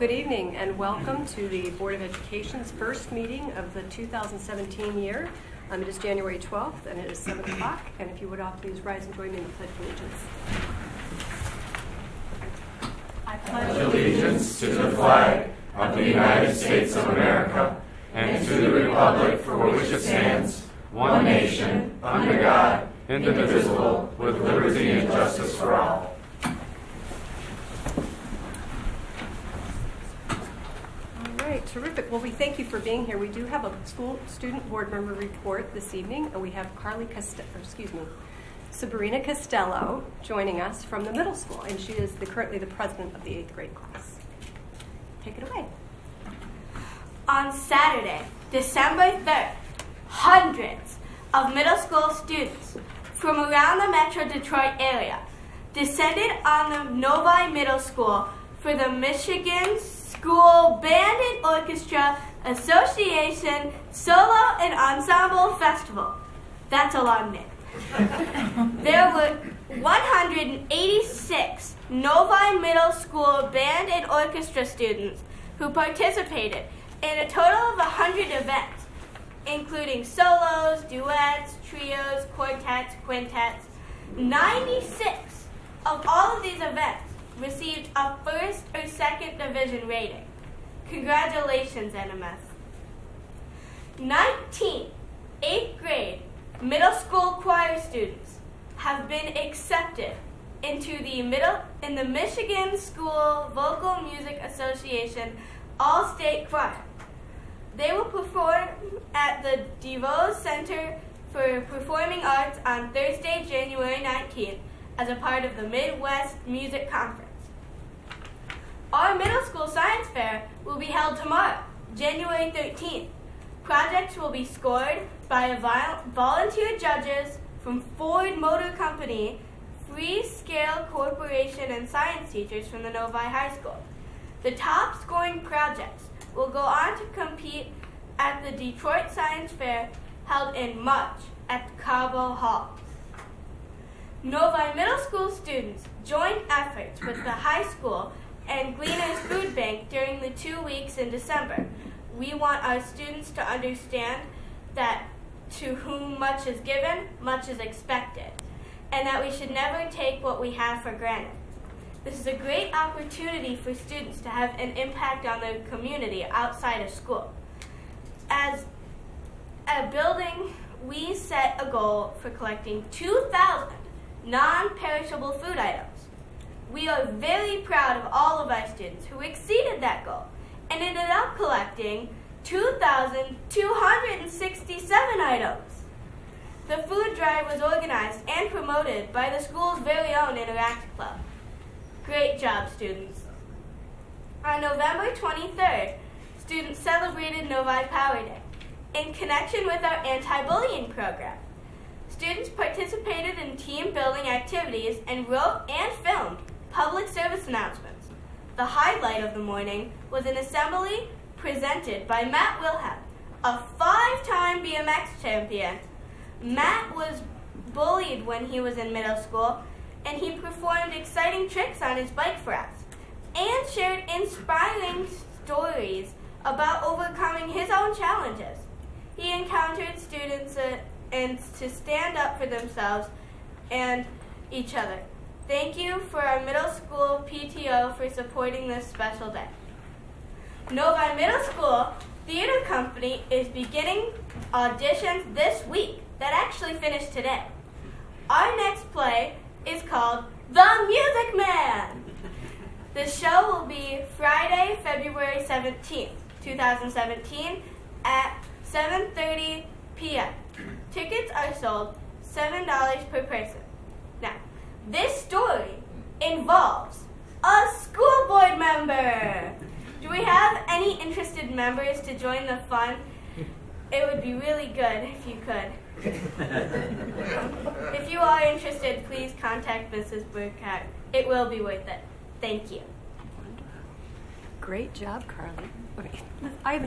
Good evening and welcome to the Board of Education's first meeting of the 2017 year. It is January 12th and it is 7 o'clock. And if you would all please rise and join me in the Pledge of Allegiance. I pledge allegiance to the flag of the United States of America and to the republic for which it stands, one nation, under God, indivisible, with liberty and justice for all. Terrific. Well, we thank you for being here. We do have a school student board member report this evening, and we have Sabrina Costello joining us from the middle school, and she is currently the president of the 8th grade class. Take it away. On Saturday, December 3rd, hundreds of middle school students from around the Metro Detroit area descended on the Novi Middle School for the Michigan School Band and Orchestra Association Solo and Ensemble Festival. That's a long name. There were 186 Novi Middle School Band and Orchestra students who participated in a total of 100 events, including solos, duets, trios, quartets, quintets. 96 of all of these events received a first or second division rating. Congratulations, NMS. 19 8th grade middle school choir students have been accepted into the Michigan School Vocal Music Association All-State Choir. They will perform at the DeVos Center for Performing Arts on Thursday, January 19th as a part of the Midwest Music Conference. Our middle school science fair will be held tomorrow, January 13th. Projects will be scored by volunteer judges from Ford Motor Company, Freescale Corporation, and science teachers from the Novi High School. The top scoring projects will go on to compete at the Detroit Science Fair held in March at Cabo Hall. Novi Middle School students joined efforts with the high school and Gleaner's Food Bank during the 2 weeks in December. We want our students to understand that to whom much is given, much is expected, and that we should never take what we have for granted. This is a great opportunity for students to have an impact on their community outside of school. As a building, we set a goal for collecting 2,000 non-perishable food items. We are very proud of all of our students who exceeded that goal and ended up collecting 2,267 items. The food drive was organized and promoted by the school's very own Interact Club. Great job, students. On November 23rd, students celebrated Novi Power Day in connection with our anti-bullying program. Students participated in team-building activities and wrote and filmed public service announcements. The highlight of the morning was an assembly presented by Matt Wilhelm, a 5-time BMX champion. Matt was bullied when he was in middle school, and he performed exciting tricks on his bike for us and shared inspiring stories about overcoming his own challenges. He encountered students and to stand up for themselves and each other. Thank you for our middle school PTO for supporting this special day. Novi Middle School Theater Company is beginning auditions this week that actually finished today. Our next play is called The Music Man. The show will be Friday, February 17th, 2017 at 7:30 p.m. Tickets are sold $7 per person. Now, this story involves a school board member. Do we have any interested members to join the fun? It would be really good if you could. If you are interested, please contact Mrs. Burkhardt. It will be worth it. Thank you. Great job, Carly. Okay. I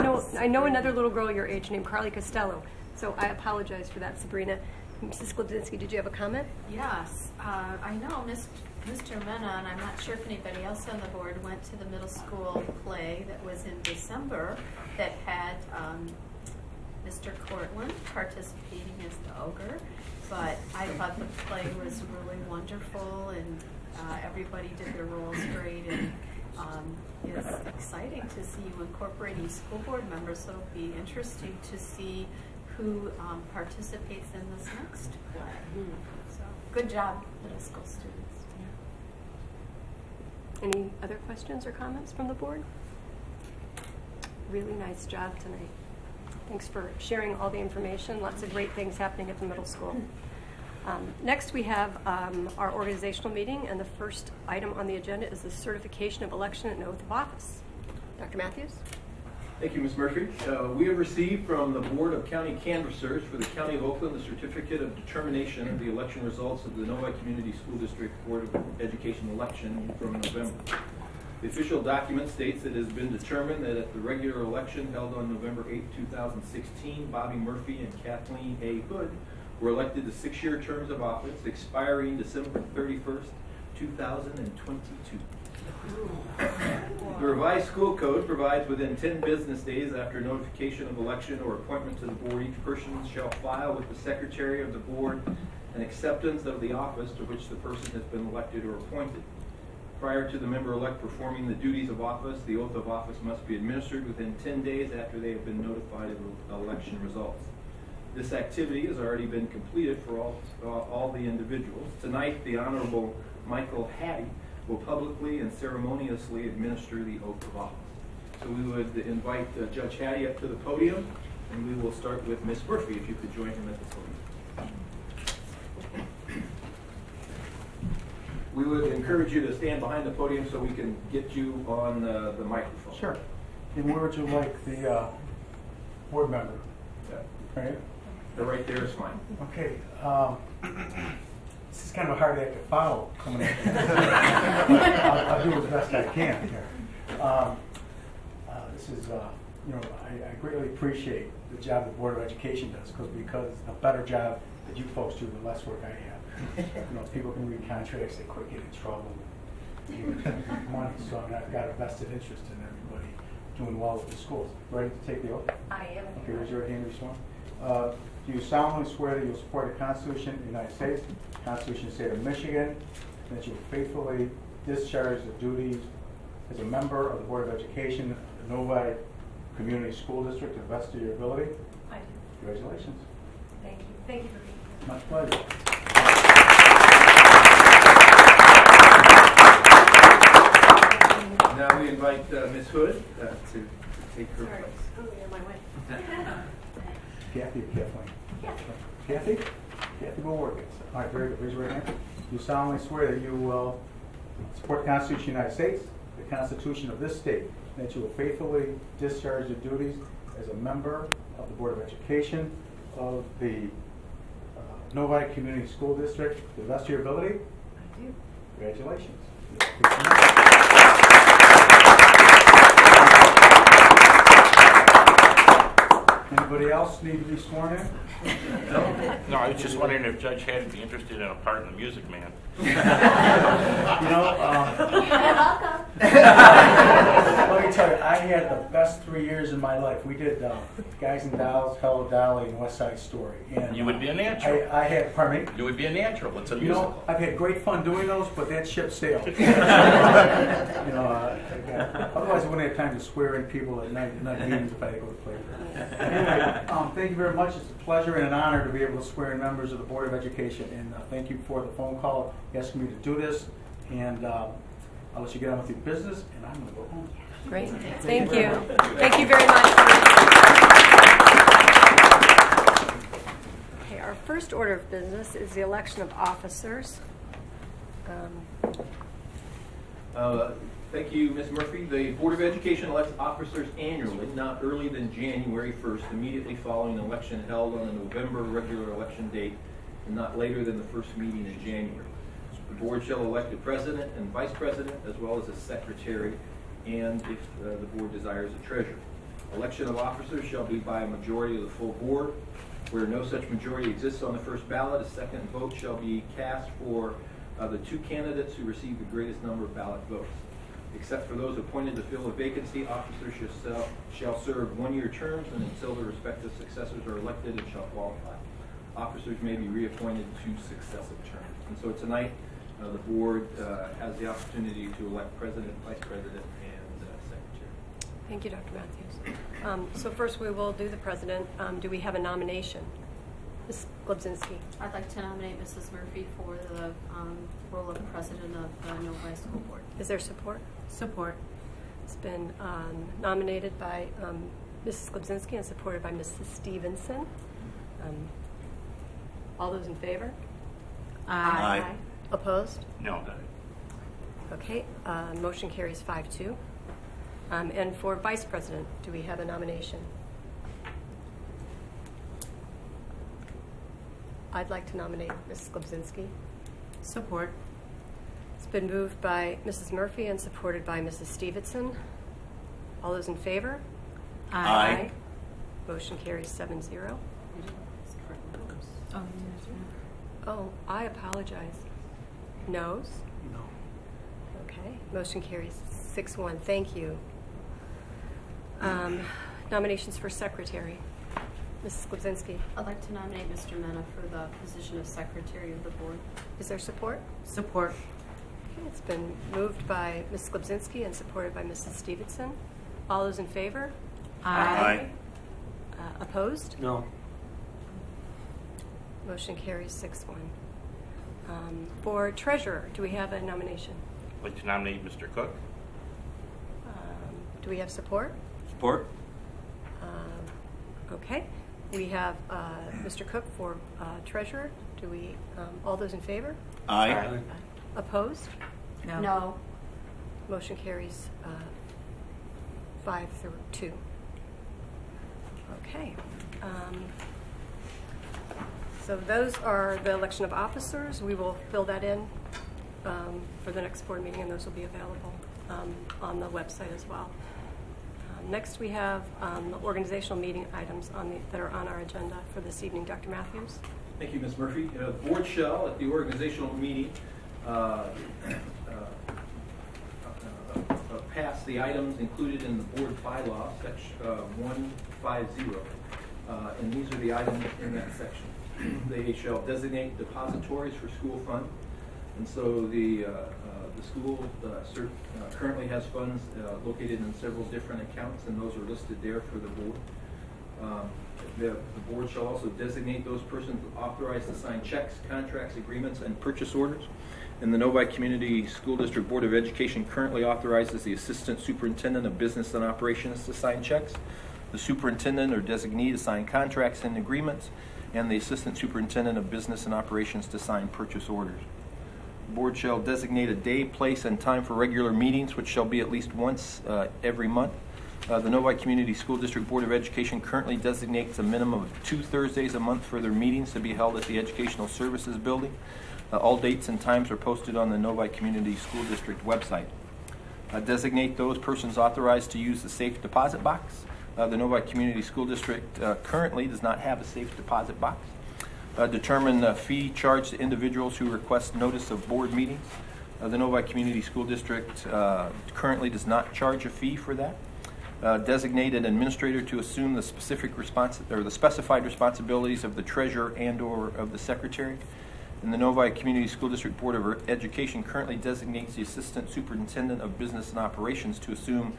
know another little girl your age named Carly Costello, so I apologize for that, Sabrina. Mrs. Glebzinski, did you have a comment? Yes, I know Miss Mr. Mena, and I'm not sure if anybody else on the board went to the middle school play that was in December that had Mr. Cortland participating as the ogre. But I thought the play was really wonderful, and everybody did their roles great, and it's exciting to see you incorporating school board members. So it'll be interesting to see who participates in this next play. So good job, middle school students. Any other questions or comments from the board? Really nice job tonight. Thanks for sharing all the information. Lots of great things happening at the middle school. Next, we have our organizational meeting, and the first item on the agenda is the certification of election and oath of office. Dr. Matthews? Thank you, Ms. Murphy. We have received from the Board of County Canvassers for the County of Oakland the certificate of determination of the election results of the Novi Community School District Board of Education election from November. The official document states that it has been determined that at the regular election held on November 8, 2016, Bobby Murphy and Kathleen A. Hood were elected to 6-year terms of office expiring December 31st, 2022. The revised school code provides within 10 business days after notification of election or appointment to the board, each person shall file with the secretary of the board an acceptance of the office to which the person has been elected or appointed. Prior to the member-elect performing the duties of office, the oath of office must be administered within 10 days after they have been notified of election results. This activity has already been completed for all the individuals. Tonight, the Honorable Michael Hattie will publicly and ceremoniously administer the oath of office. So we would invite Judge Hattie up to the podium, and we will start with Ms. Murphy, if you could join him at the podium. We would encourage you to stand behind the podium so we can get you on the microphone. Sure. And where would you like the board member? Right? They're right there is fine. Okay. This is kind of a hard act to follow coming in. I'll do as best I can here. This is, I greatly appreciate the job the Board of Education does because the better job that you folks do, the less work I have. People can read contracts, they quick get in trouble, money. So I've got a vested interest in everybody doing well with the schools. Ready to take the oath? I am. Okay, raise your right hand and respond. Do you solemnly swear that you will support the Constitution of the United States, the Constitution of the State of Michigan, and that you will faithfully discharge the duties as a member of the Board of Education of the Novi Community School District to the best of your ability? I do. Congratulations. Thank you. Thank you for being here. Much pleasure. Now we invite Ms. Hood to take her Sorry. place. Oh, yeah, my way. Kathy or Kathleen? Kathy? Kathy will work it. All right, very good. Raise your right hand. You solemnly swear that you will support the Constitution of the United States, the Constitution of this state, and that you will faithfully discharge your duties as a member of the Board of Education of the Novi Community School District to the best of your ability? I do. Congratulations. Anybody else need to be sworn in? No, I was just wondering if Judge Hattie would be interested in a part in the Music Man. Let me tell you, I had the best 3 years of my life. We did Guys and Dolls, Hello Dolly, and West Side Story. And You would be a natural. I had, pardon me? You would be a natural. It's a You musical. know, I've had great fun doing those, but that ship sailed. Otherwise I wouldn't have time to swear in people at night meetings if I had to go to play. Anyway, thank you very much. It's a pleasure and an honor to be able to swear in members of the Board of Education. And thank you for the phone call asking me to do this. And I'll let you get on with your business, and I'm going to go home. Great. Thank you. Thank you very much. Okay, our first order of business is the election of officers. Thank you, Ms. Murphy. The Board of Education elects officers annually, not early than January 1st, immediately following an election held on a November regular election date, and not later than the first meeting in January. The board shall elect a president and vice president, as well as a secretary, and if the board desires, a treasurer. Election of officers shall be by a majority of the full board. Where no such majority exists on the first ballot, a second vote shall be cast for the two candidates who received the greatest number of ballot votes. Except for those appointed to fill a vacancy, officers shall serve one-year terms and until their respective successors are elected and shall qualify. Officers may be reappointed to successive terms. And so tonight, the board has the opportunity to elect president, vice president, and secretary. Thank you, Dr. Matthews. So first we will do the president. Do we have a nomination? Ms. Glebzinski. I'd like to nominate Mrs. Murphy for the role of president of the Novi School Board. Is there support? Support. It's been nominated by Mrs. Glebzinski and supported by Mrs. Stevenson. All those in favor? Aye. Opposed? No. Okay, motion carries 5-2. And for vice president, do we have a nomination? I'd like to nominate Mrs. Glebzinski. Support. It's been moved by Mrs. Murphy and supported by Mrs. Stevenson. All those in favor? Aye. Motion carries 7-0. Oh, I apologize. Noes? No. Okay, motion carries 6-1. Thank you. Nominations for secretary. Mrs. Glebzinski. I'd like to nominate Mr. Mena for the position of secretary of the board. Is there support? Support. Okay, it's been moved by Mrs. Glebzinski and supported by Mrs. Stevenson. All those in favor? Aye. Opposed? No. Motion carries 6-1. For treasurer, do we have a nomination? I'd like to nominate Mr. Cook. Do we have support? Support. Okay. We have Mr. Cook for treasurer. Do we? All those in favor? Aye. Opposed? No. Motion carries 5-2. Okay. So those are the election of officers. We will fill that in for the next board meeting, and those will be available on the website as well. Next, we have the organizational meeting items that are on our agenda for this evening. Dr. Matthews. Thank you, Ms. Murphy. The board shall, at the organizational meeting, pass the items included in the board bylaw, section 150. And these are the items in that section. They shall designate depositories for school funds. And so the school currently has funds located in several different accounts, and those are listed there for the board. The board shall also designate those persons authorized to sign checks, contracts, agreements, and purchase orders. And the Novi Community School District Board of Education currently authorizes the Assistant Superintendent of Business and Operations to sign checks, the Superintendent or designee to sign contracts and agreements, and the Assistant Superintendent of Business and Operations to sign purchase orders. The board shall designate a day, place, and time for regular meetings, which shall be at least once every month. The Novi Community School District Board of Education currently designates a minimum of 2 Thursdays a month for their meetings to be held at the Educational Services Building. All dates and times are posted on the Novi Community School District website. Designate those persons authorized to use the safe deposit box. The Novi Community School District currently does not have a safe deposit box. Determine the fee charged to individuals who request notice of board meetings. The Novi Community School District currently does not charge a fee for that. Designate an administrator to assume the specified responsibilities of the treasurer and/or of the secretary. And the Novi Community School District Board of Education currently designates the Assistant Superintendent of Business and Operations to assume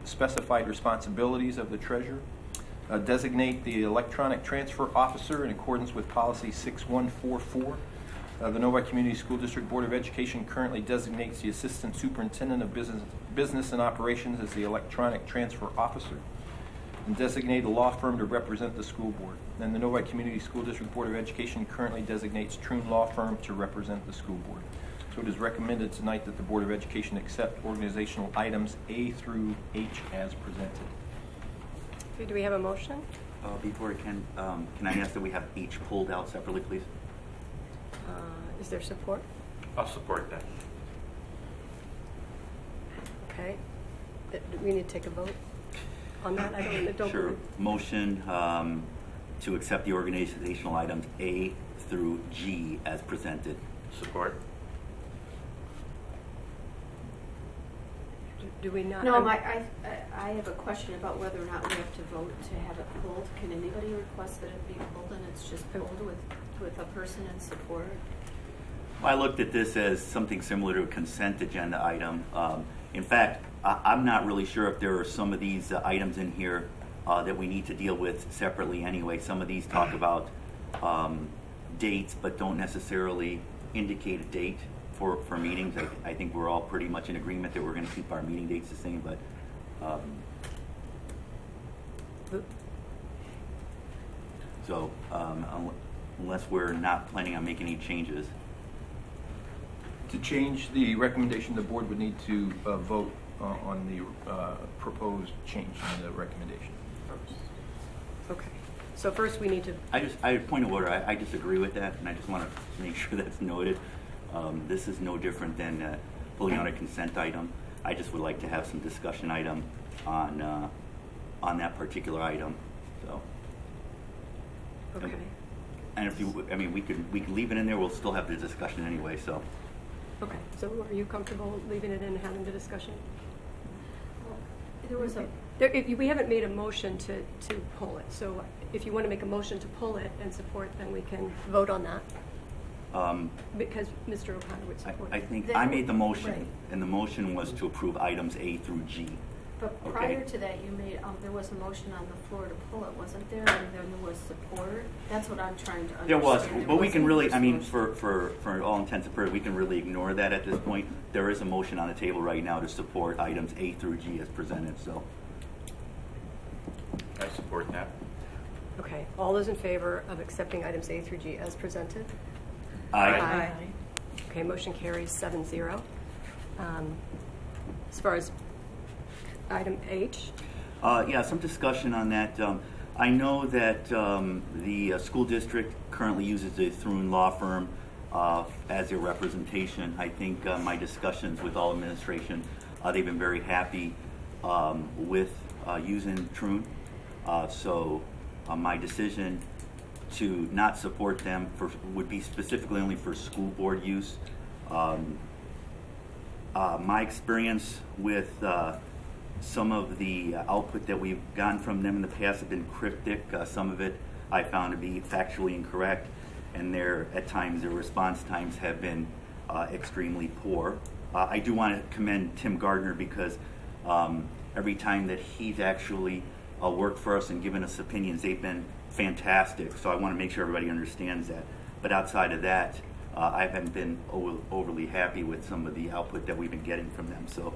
specified responsibilities of the treasurer. Designate the Electronic Transfer Officer in accordance with Policy 6144. The Novi Community School District Board of Education currently designates the Assistant Superintendent of Business and Operations as the Electronic Transfer Officer. And designate a law firm to represent the school board. And the Novi Community School District Board of Education currently designates Troon Law Firm to represent the school board. So it is recommended tonight that the Board of Education accept organizational items A through H as presented. Okay, do we have a motion? Before can I ask that we have H pulled out separately, please? Is there support? I'll support that. Okay. Do we need to take a vote on that? I don't Sure. believe. Motion to accept the organizational items A through G as presented. Support. do we not? No, I have a question about whether or not we have to vote to have it pulled. Can anybody request that it be pulled and it's just pulled with a person in support? I looked at this as something similar to a consent agenda item. In fact, I'm not really sure if there are some of these items in here that we need to deal with separately anyway. Some of these talk about dates but don't necessarily indicate a date for meetings. I think we're all pretty much in agreement that we're going to keep our meeting dates the same, but so unless we're not planning on making any changes. To change the recommendation, the board would need to vote on the proposed change in the recommendation. Okay. So first we need to, I point of order. I disagree with that, and I just want to make sure that's noted. This is no different than pulling out a consent item. I just would like to have some discussion item on that particular item. So, okay. and if you, I mean, we could leave it in there. We'll still have the discussion anyway. So, Okay. So are you comfortable leaving it in and having the discussion? There was a We haven't made a motion to pull it. So if you want to make a motion to pull it and support, then we can vote on that. Because Mr. O'Connor would support. I think I made the motion, Right. and the motion was to approve items A through G. But prior to that, you made, there was a motion on the floor to pull it, wasn't there? And then there was support. That's what I'm trying to understand. There was, but we can really, I mean, wasn't for all intents and purposes, we can really ignore that at this point. There is a motion on the table right now to support items A through G as presented, so. I support that. Okay. All those in favor of accepting items A through G as presented? Aye. Okay, motion carries 7-0. As far as item H, Yeah, some discussion on that. I know that the school district currently uses the Thrun law firm as their representation. I think my discussions with all administration, they've been very happy with using Thrun. So my decision to not support them would be specifically only for school board use. My experience with some of the output that we've gotten from them in the past have been cryptic. Some of it I found to be factually incorrect, and at times their response times have been extremely poor. I do want to commend Tim Gardner because every time that he's actually worked for us and given us opinions, they've been fantastic. So I want to make sure everybody understands that. But outside of that, I haven't been overly happy with some of the output that we've been getting from them. So,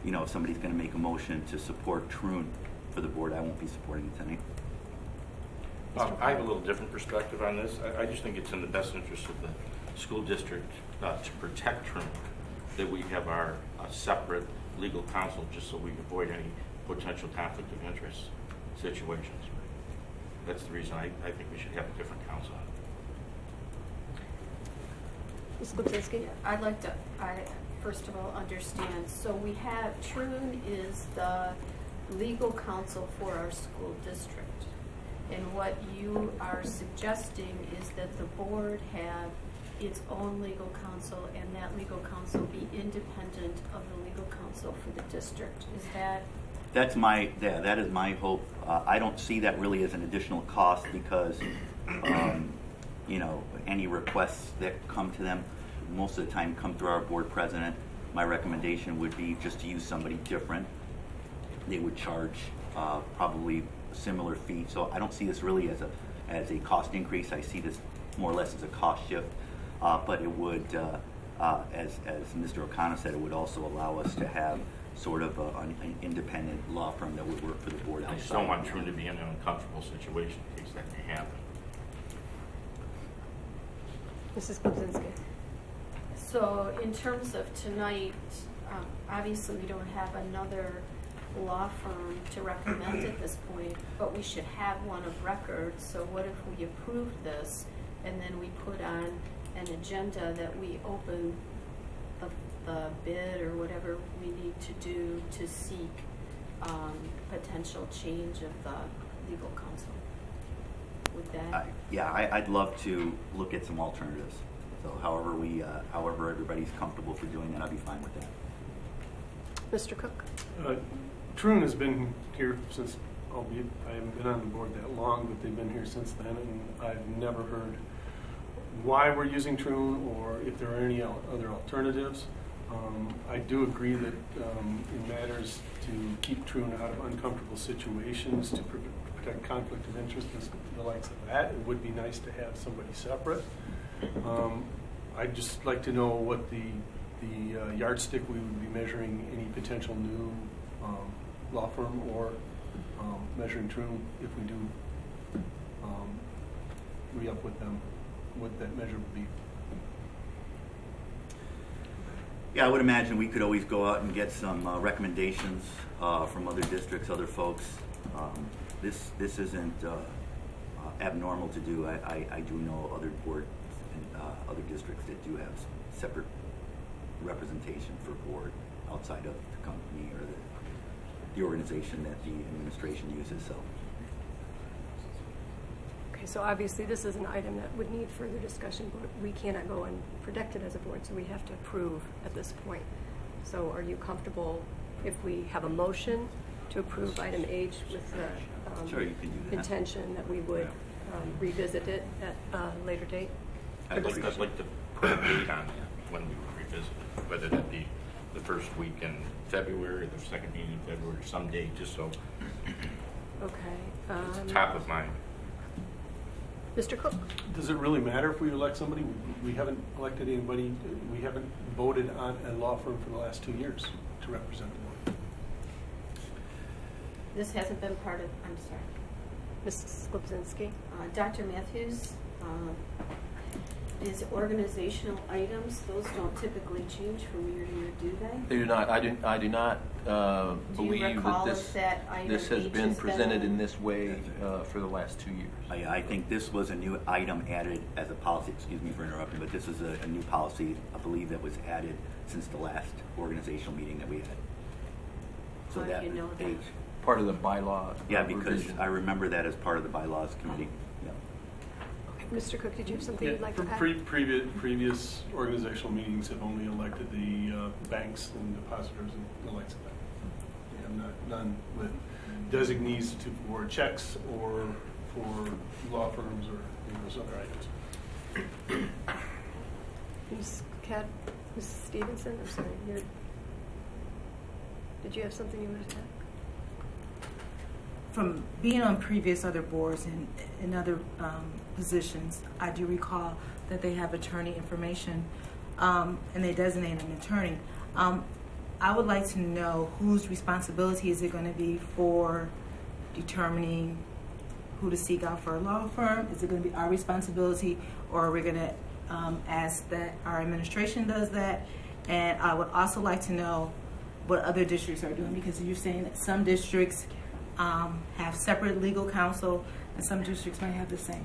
you know, if somebody's going to make a motion to support Troon for the board, I won't be supporting it tonight. I have a little different perspective on this. I just think it's in the best interest of the school district to protect Troon that we have our separate legal counsel, just so we avoid any potential conflict of interest situations. That's the reason I think we should have a different counsel. Ms. Lipzinski? I'd like to, first of all, understand. So we have, Troon is the legal counsel for our school district. And what you are suggesting is that the board have its own legal counsel and that legal counsel be independent of the legal counsel for the district. Is that? That is my hope. I don't see that really as an additional cost because, you know, any requests that come to them, most of the time come through our board president. My recommendation would be just to use somebody different. They would charge probably a similar fee. So I don't see this really as a cost increase. I see this more or less as a cost shift. But it would, as Mr. O'Connor said, it would also allow us to have sort of an independent law firm that would work for the board outside. I just don't want Troon to be in an uncomfortable situation in case that may happen. Mrs. Lipzinski? So in terms of tonight, obviously we don't have another law firm to recommend at this point, but we should have one of record. So what if we approve this and then we put on an agenda that we open the bid or whatever we need to do to seek potential change of the legal counsel? Would that? Yeah, I'd love to look at some alternatives. So however everybody's comfortable for doing that, I'll be fine with that. Mr. Cook? Troon has been here since, albeit I haven't been on the board that long, but they've been here since then, and I've never heard why we're using Troon or if there are any other alternatives. I do agree that in matters to keep Troon out of uncomfortable situations, to protect conflict of interest and the likes of that, it would be nice to have somebody separate. I'd just like to know what the yardstick we would be measuring any potential new law firm or measuring Troon if we do re-up with them, what that measure would be. Yeah, I would imagine we could always go out and get some recommendations from other districts, other folks. This isn't abnormal to do. I do know other boards and other districts that do have separate representation for board outside of the company or the organization that the administration uses. So. Okay, so obviously this is an item that would need further discussion, but we cannot go and protect it as a board, so we have to approve at this point. So are you comfortable if we have a motion to approve item H with the Sure, you can do that. intention that we would revisit it at a later date? I'd like to put a date on that when we would revisit it, whether that be the first week in February or the second meeting in February, some date, just so Okay. it's top of mind. Mr. Cook? Does it really matter if we elect somebody? We haven't elected anybody, we haven't voted on a law firm for the last 2 years to represent the board. This hasn't been part of, I'm sorry. Mrs. Klipzinski? Dr. Matthews, is organizational items, those don't typically change from year to year, do they? They do not. I do not believe recall that if that item this has H been has been presented on? in this way for the last 2 years. I think this was a new item added as a policy. Excuse me for interrupting, but this is a new policy, I believe, that was added since the last organizational meeting that we had. So How do you know that? H. Part of the bylaw. Yeah, because revision. I remember that as part of the bylaws committee. Yeah. Mr. Cook, did you have something you'd like to add? Previous organizational meetings have only elected the banks and depositors and the likes of that. We have none with designees for checks or for law firms or those other items. Mrs. Stevenson, I'm sorry, did you have something you wanted to add? From being on previous other boards and in other positions, I do recall that they have attorney information and they designate an attorney. I would like to know whose responsibility is it going to be for determining who to seek out for a law firm? Is it going to be our responsibility, or are we going to ask that our administration does that? And I would also like to know what other districts are doing, because you're saying that some districts have separate legal counsel and some districts might have the same.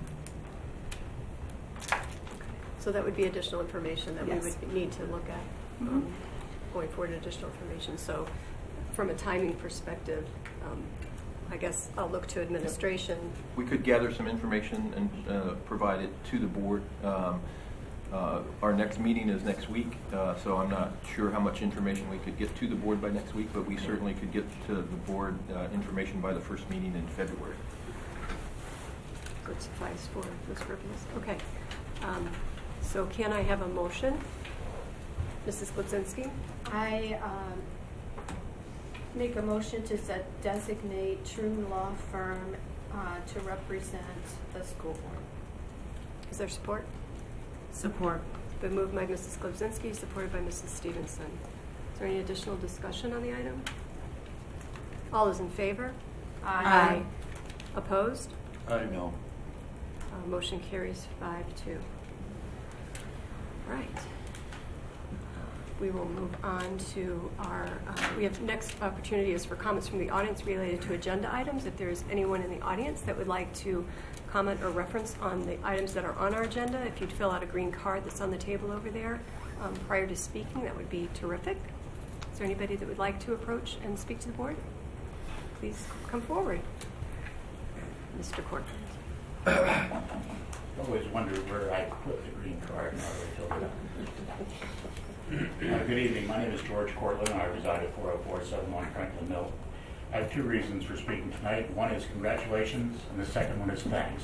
So that would be additional information that Yes. we would need to look at going forward, additional information. So from a timing perspective, I guess I'll look to administration. We could gather some information and provide it to the board. Our next meeting is next week, so I'm not sure how much information we could get to the board by next week, but we certainly could get to the board information by the first meeting in February. Would suffice for this purpose. Okay. So can I have a motion? Mrs. Klipzinski? I make a motion to designate Troon Law Firm to represent the school board. Is there support? Support. Been moved by Mrs. Klipzinski, supported by Mrs. Stevenson. Is there any additional discussion on the item? All those in favor? Aye. Opposed? No. Motion carries 5-2. Right. We will move on to our, we have next opportunity is for comments from the audience related to agenda items. If there's anyone in the audience that would like to comment or reference on the items that are on our agenda, if you'd fill out a green card that's on the table over there prior to speaking, that would be terrific. Is there anybody that would like to approach and speak to the board? Please come forward. Mr. Corcoran. I always wondered where I put the green card and how they filled it out. Good evening. My name is George Cortland, and I reside at 40471 Franklin Mill. I have two reasons for speaking tonight. One is congratulations, and the second one is thanks.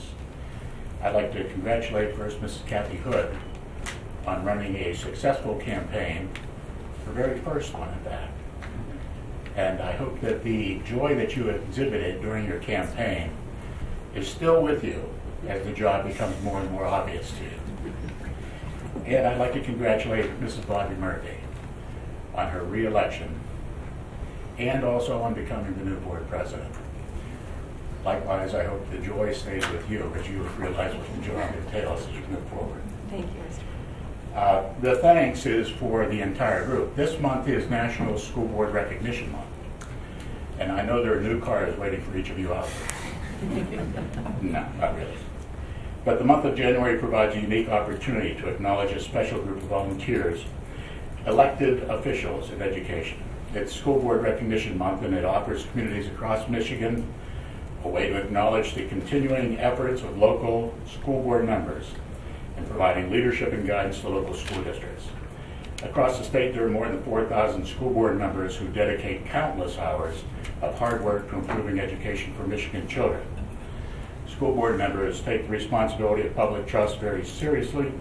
I'd like to congratulate first Mrs. Kathy Hood on running a successful campaign, the very first one at that. And I hope that the joy that you exhibited during your campaign is still with you as the job becomes more and more obvious to you. And I'd like to congratulate Mrs. Bobby Murphy on her re-election and also on becoming the new board president. Likewise, I hope the joy stays with you as you realize what the job entails as you move forward. Thank you, Mr. The thanks is for the entire group. This month is National School Board Recognition Month. And I know there are new cars waiting for each of you out there. No, not really. But the month of January provides a unique opportunity to acknowledge a special group of volunteers, elected officials in education. It's School Board Recognition Month, and it offers communities across Michigan a way to acknowledge the continuing efforts of local school board members in providing leadership and guidance to local school districts. Across the state, there are more than 4,000 school board members who dedicate countless hours of hard work to improving education for Michigan children. School board members take the responsibility of public trust very seriously,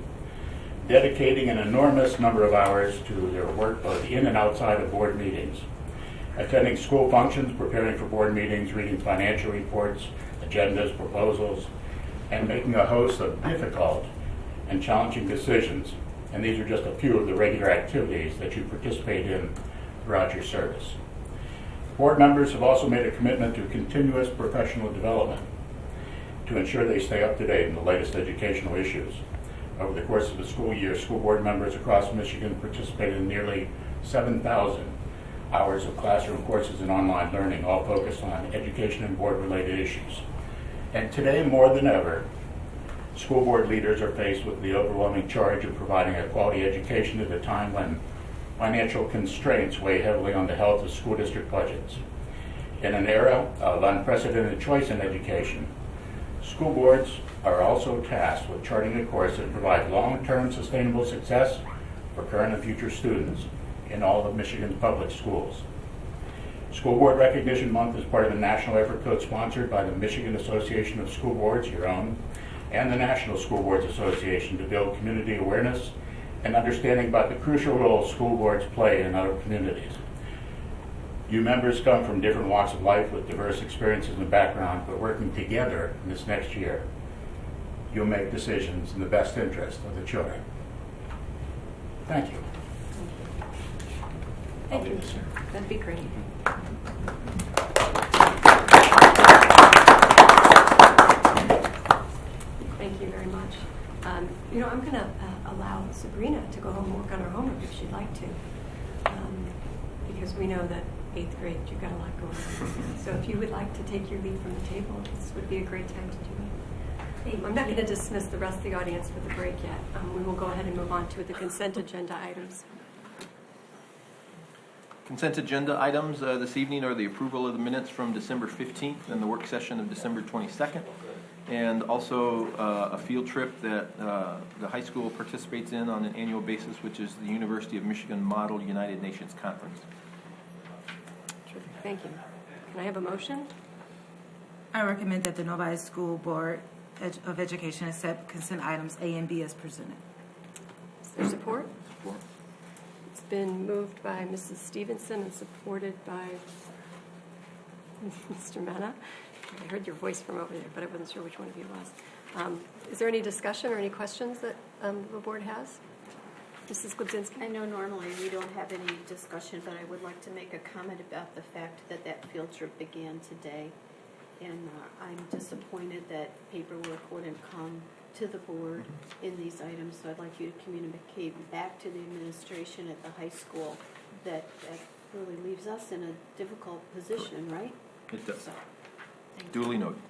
dedicating an enormous number of hours to their work both in and outside of board meetings, attending school functions, preparing for board meetings, reading financial reports, agendas, proposals, and making a host of difficult and challenging decisions. And these are just a few of the regular activities that you participate in throughout your service. Board members have also made a commitment to continuous professional development to ensure they stay up to date in the latest educational issues. Over the course of the school year, school board members across Michigan participated in nearly 7,000 hours of classroom courses and online learning, all focused on education and board-related issues. And today, more than ever, school board leaders are faced with the overwhelming charge of providing a quality education at a time when financial constraints weigh heavily on the health of school district budgets. In an era of unprecedented choice in education, school boards are also tasked with charting a course that provides long-term sustainable success for current and future students in all of Michigan's public schools. School Board Recognition Month is part of a national effort co-sponsored by the Michigan Association of School Boards, your own, and the National School Boards Association to build community awareness and understanding about the crucial role school boards play in our communities. You members come from different walks of life with diverse experiences and backgrounds, but working together in this next year, you'll make decisions in the best interest of the children. Thank you. Thank you. That'd be great. Thank you very much. I'm going to allow Sabrina to go home and work on her homework if she'd like to, because we know that 8th grade, you've got a lot going on. So if you would like to take your leave from the table, this would be a great time to do it. I'm not going to dismiss the rest of the audience with a break yet. We will go ahead and move on to the consent agenda items. Consent agenda items this evening are the approval of the minutes from December 15th and the work session of December 22nd, and also a field trip that the high school participates in on an annual basis, which is the University of Michigan Model United Nations Conference. Terrific. Thank you. Can I have a motion? I recommend that the Novi School Board of Education accept consent items A and B as presented. Is there support? Support. It's been moved by Mrs. Stevenson and supported by Mr. Mena. I heard your voice from over there, but I wasn't sure which one of you it was. Is there any discussion or any questions that the board has? Mrs. Glebzinski? I know normally we don't have any discussion, but I would like to make a comment about the fact that that field trip began today. And I'm disappointed that paperwork wouldn't come to the board in these items, so I'd like you to communicate back to the administration at the high school that really leaves us in a difficult position, right? It does. So, Duly noted.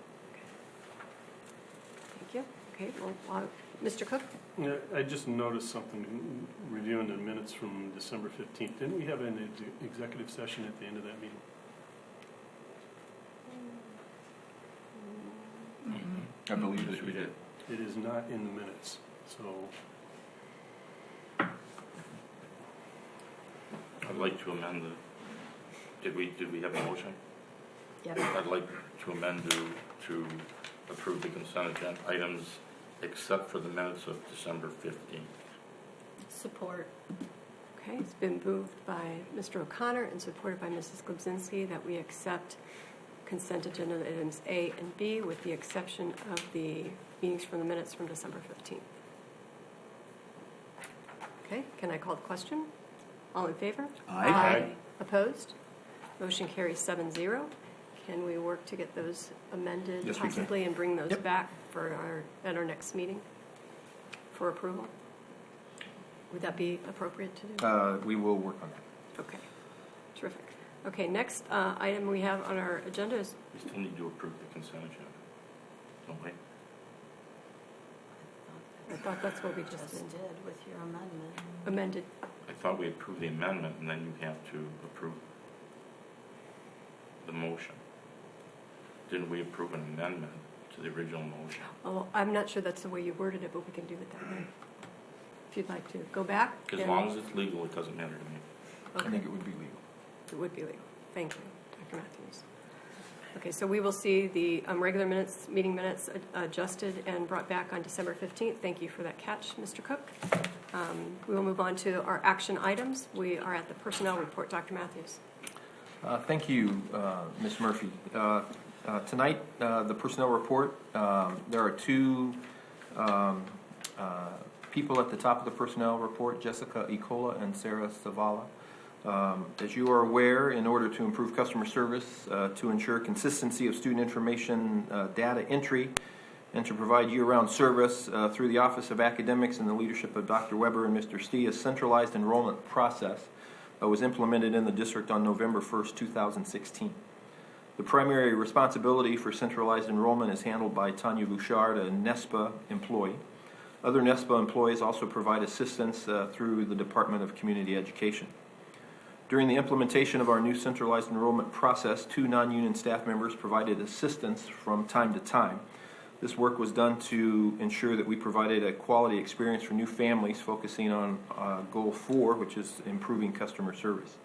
Thank you. Okay, well, Mr. Cook? Yeah, I just noticed something reviewing the minutes from December 15th. Didn't we have an executive session at the end of that meeting? I believe that we did. It is not in the minutes, so I'd like to amend the, did we have a motion? Yep. I'd like to amend to approve the consent agenda items except for the minutes of December 15th. Support. Okay, it's been moved by Mr. O'Connor and supported by Mrs. Glebzinski that we accept consent agenda items A and B with the exception of the meetings from the minutes from December 15th. Okay, can I call the question? All in favor? Aye. Aye. Opposed? Motion carries 7-0. Can we work to get those amended Yes, we can. possibly and bring those Yep. back for at our next meeting for approval? Would that be appropriate to do? We will work on that. Okay, terrific. Okay, next item we have on our agenda is, We still need to approve the consent agenda. Don't we? I thought that's what we just Just did, did with your amendment. amended. I thought we approved the amendment and then you have to approve the motion. Didn't we approve an amendment to the original motion? Oh, I'm not sure that's the way you worded it, but we can do it that way. If you'd like to go back. As and- long as it's legal, it doesn't matter to me. Okay. I think it would be legal. It would be legal. Thank you, Dr. Matthews. Okay, so we will see the regular minutes, meeting minutes adjusted and brought back on December 15th. Thank you for that catch, Mr. Cook. We will move on to our action items. We are at the personnel report. Dr. Matthews. Thank you, Ms. Murphy. Tonight, the personnel report, there are two people at the top of the personnel report, Jessica Ecola and Sarah Savala. As you are aware, in order to improve customer service, to ensure consistency of student information data entry, and to provide year-round service through the Office of Academics and the leadership of Dr. Weber and Mr. Stee, a centralized enrollment process was implemented in the district on November 1st, 2016. The primary responsibility for centralized enrollment is handled by Tanya Bouchard, a NESPA employee. Other NESPA employees also provide assistance through the Department of Community Education. During the implementation of our new centralized enrollment process, 2 non-union staff members provided assistance from time to time. This work was done to ensure that we provided a quality experience for new families, focusing on Goal 4, which is improving customer service.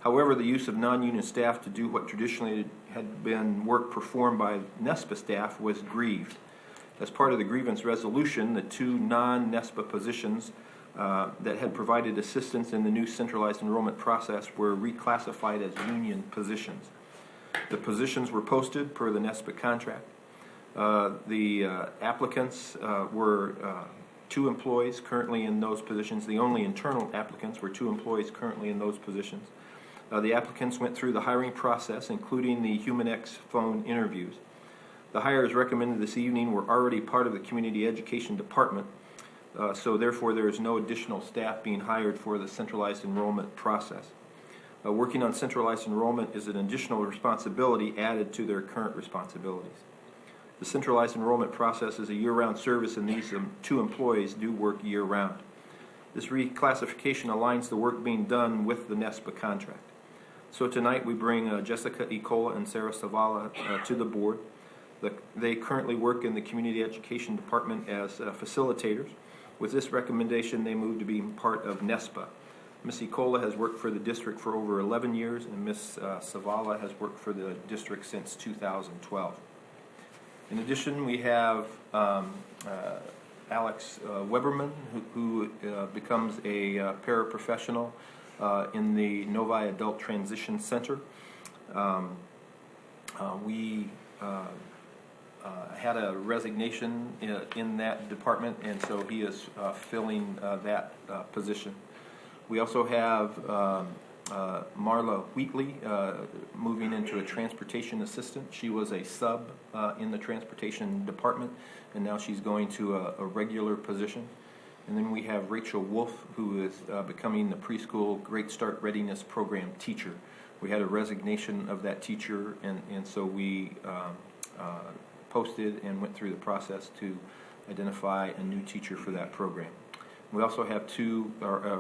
However, the use of non-union staff to do what traditionally had been work performed by NESPA staff was grieved. As part of the grievance resolution, the 2 non-NESPA positions that had provided assistance in the new centralized enrollment process were reclassified as union positions. The positions were posted per the NESPA contract. The applicants were 2 employees currently in those positions. The only internal applicants were 2 employees currently in those positions. The applicants went through the hiring process, including the HumanX phone interviews. The hires recommended this evening were already part of the Community Education Department, so therefore there is no additional staff being hired for the centralized enrollment process. Working on centralized enrollment is an additional responsibility added to their current responsibilities. The centralized enrollment process is a year-round service, and these 2 employees do work year-round. This reclassification aligns the work being done with the NESPA contract. So tonight we bring Jessica Ecola and Sarah Savala to the board. They currently work in the Community Education Department as facilitators. With this recommendation, they move to being part of NESPA. Ms. Ecola has worked for the district for over 11 years, and Ms. Savala has worked for the district since 2012. In addition, we have Alex Weberman, who becomes a paraprofessional in the Novi Adult Transition Center. We had a resignation in that department, and so he is filling that position. We also have Marla Wheatley moving into a transportation assistant. She was a sub in the transportation department, and now she's going to a regular position. And then we have Rachel Wolf, who is becoming the preschool Great Start Readiness Program teacher. We had a resignation of that teacher, and so we posted and went through the process to identify a new teacher for that program. We also have 2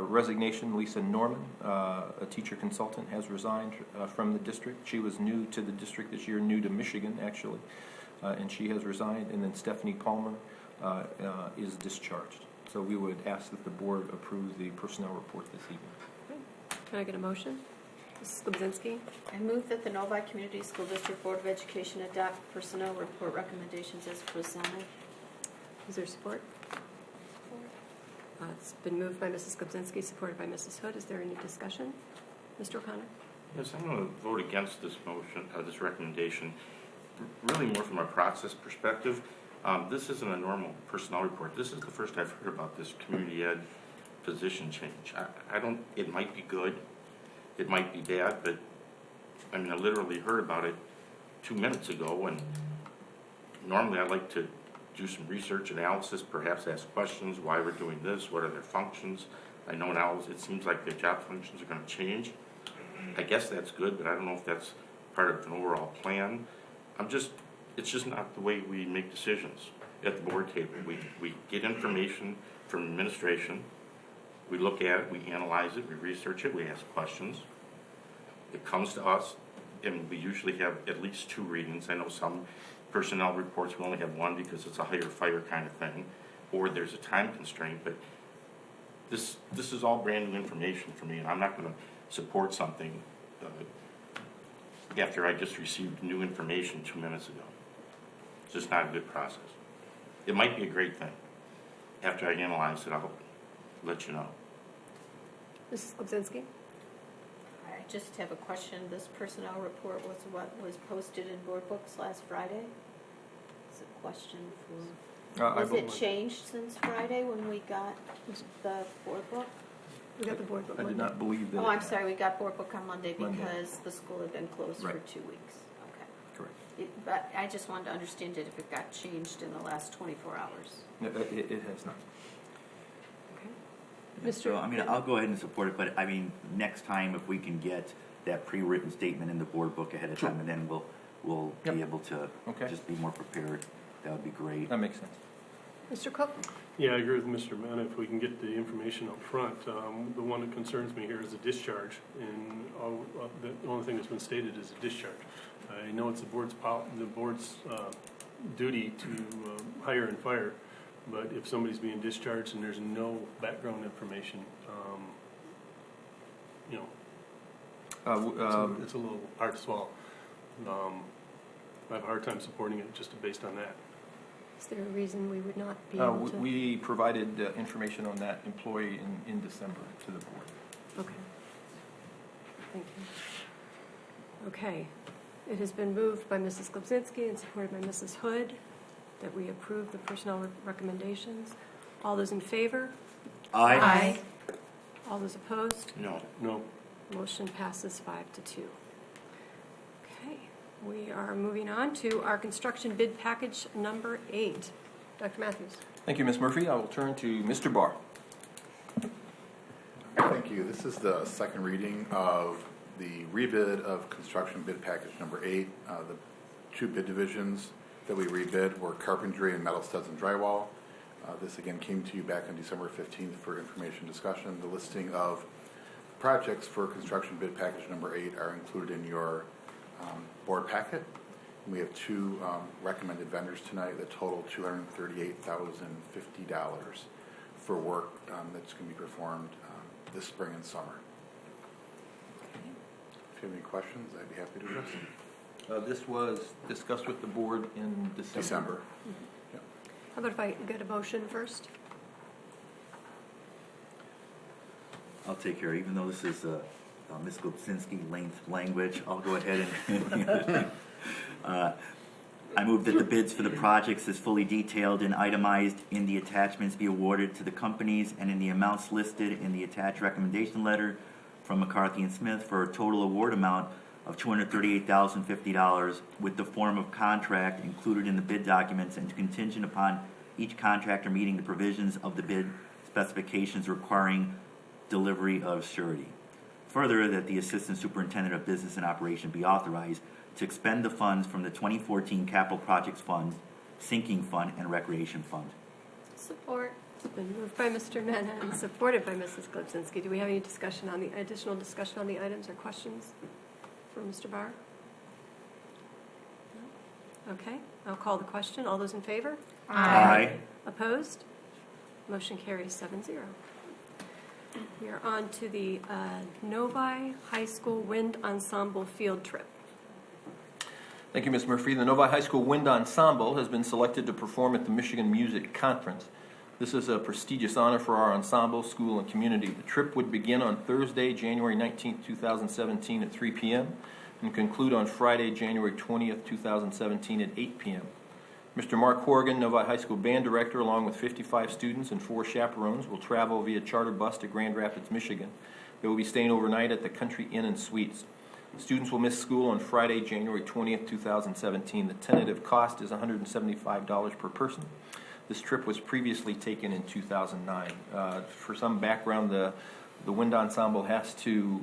resignation. Lisa Norman, a teacher consultant, has resigned from the district. She was new to the district this year, new to Michigan actually, and she has resigned. And then Stephanie Palmer is discharged. So we would ask that the board approve the personnel report this evening. Can I get a motion? Mrs. Skobzinski? I move that the Novi Community School District Board of Education adopt personnel report recommendations as presented. Is there support? It's been moved by Mrs. Skobzinski, supported by Mrs. Hood. Is there any discussion? Mr. O'Connor? Yes, I'm going to vote against this motion, this recommendation, really more from a process perspective. This isn't a normal personnel report. This is the first I've heard about this community ed position change. I don't, it might be good, it might be bad, but I mean, I literally heard about it 2 minutes ago, and normally I like to do some research analysis, perhaps ask questions, why we're doing this, what are their functions. I know now it seems like their job functions are going to change. I guess that's good, but I don't know if that's part of an overall plan. It's just not the way we make decisions at the board table. We get information from administration, we look at it, we analyze it, we research it, we ask questions. It comes to us, and we usually have at least 2 readings. I know some personnel reports we only have 1 because it's a hire fire kind of thing, or there's a time constraint, but this is all brand new information for me, and I'm not going to support something after I just received new information 2 minutes ago. It's just not a good process. It might be a great thing. After I analyze it, I'll let you know. Mrs. Skobzinski? I just have a question. This personnel report was what was posted in board books last Friday? It's a question for... Has it changed since Friday when we got the board book? We got the board book I Monday. did not believe that. Oh, I'm sorry, we got board book on Monday Monday. because the school had been closed for Right. 2 weeks. Okay. Correct. But I just wanted to understand it if it got changed in the last 24 hours. No, it has not. Okay. So, I mean, I'll go ahead and support it, but I mean, next time if we can get that pre-written statement in the board book ahead of Sure. time, and then we'll Yep. be able to Okay. just be more prepared. That would be great. That makes sense. Mr. Cook? Yeah, I agree with Mr. Mann. If we can get the information up front, the one that concerns me here is the discharge, and the only thing that's been stated is a discharge. I know it's the board's duty to hire and fire, but if somebody's being discharged and there's no background information, you know, it's a little hard to swallow. I have a hard time supporting it just based on that. Is there a reason we would not be able to? We provided information on that employee in December to the board. Okay. Thank you. Okay. It has been moved by Mrs. Skobzinski and supported by Mrs. Hood that we approve the personnel recommendations. All those in favor? Aye. All those opposed? No. No. Motion passes 5-2. Okay. We are moving on to our construction bid package number 8. Dr. Matthews. Thank you, Ms. Murphy. I will turn to Mr. Barr. Thank you. This is the second reading of the rebid of construction bid package number 8. The 2 bid divisions that we rebid were carpentry and metal studs and drywall. This again came to you back on December 15th for information discussion. The listing of projects for construction bid package number 8 are included in your board packet. We have 2 recommended vendors tonight that total $238,050 for work that's going to be performed this spring and summer. If you have any questions, I'd be happy to address them. This was discussed with the board in December. Mm-hmm. Yeah. How about if I get a motion first? I'll take care. Even though this is Ms. Gopsinski length language, I'll go ahead and I move that the bids for the projects as fully detailed and itemized in the attachments be awarded to the companies and in the amounts listed in the attached recommendation letter from McCarthy and Smith for a total award amount of $238,050 with the form of contract included in the bid documents and contingent upon each contractor meeting the provisions of the bid specifications requiring delivery of surety. Further, that the Assistant Superintendent of Business and Operation be authorized to expend the funds from the 2014 Capital Projects Fund, Sinking Fund, and Recreation Fund. Support. It's been moved by Mr. Mena and supported by Mrs. Klipsinski. Do we have any discussion on the additional discussion on the items or questions for Mr. Barr? No? Okay. I'll call the question. All those in favor? Aye. Opposed? Motion carries 7-0. We are on to the Novi High School Wind Ensemble field trip. Thank you, Ms. Murphy. The Novi High School Wind Ensemble has been selected to perform at the Michigan Music Conference. This is a prestigious honor for our ensemble, school, and community. The trip would begin on Thursday, January 19th, 2017 at 3 p.m. and conclude on Friday, January 20th, 2017 at 8 p.m. Mr. Mark Horgan, Novi High School Band Director, along with 55 students and 4 chaperones, will travel via charter bus to Grand Rapids, Michigan. They will be staying overnight at the Country Inn and Suites. Students will miss school on Friday, January 20th, 2017. The tentative cost is $175 per person. This trip was previously taken in 2009. For some background, the Wind Ensemble has to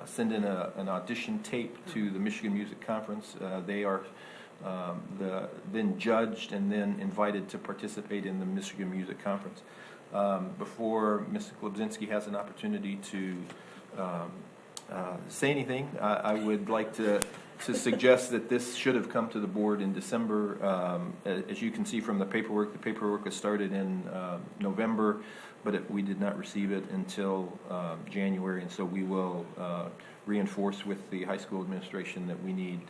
send in an audition tape to the Michigan Music Conference. They are then judged and then invited to participate in the Michigan Music Conference. Before Mr. Glebzinski has an opportunity to say anything, I would like to suggest that this should have come to the board in December. As you can see from the paperwork was started in November, but we did not receive it until January, and so we will reinforce with the high school administration that we need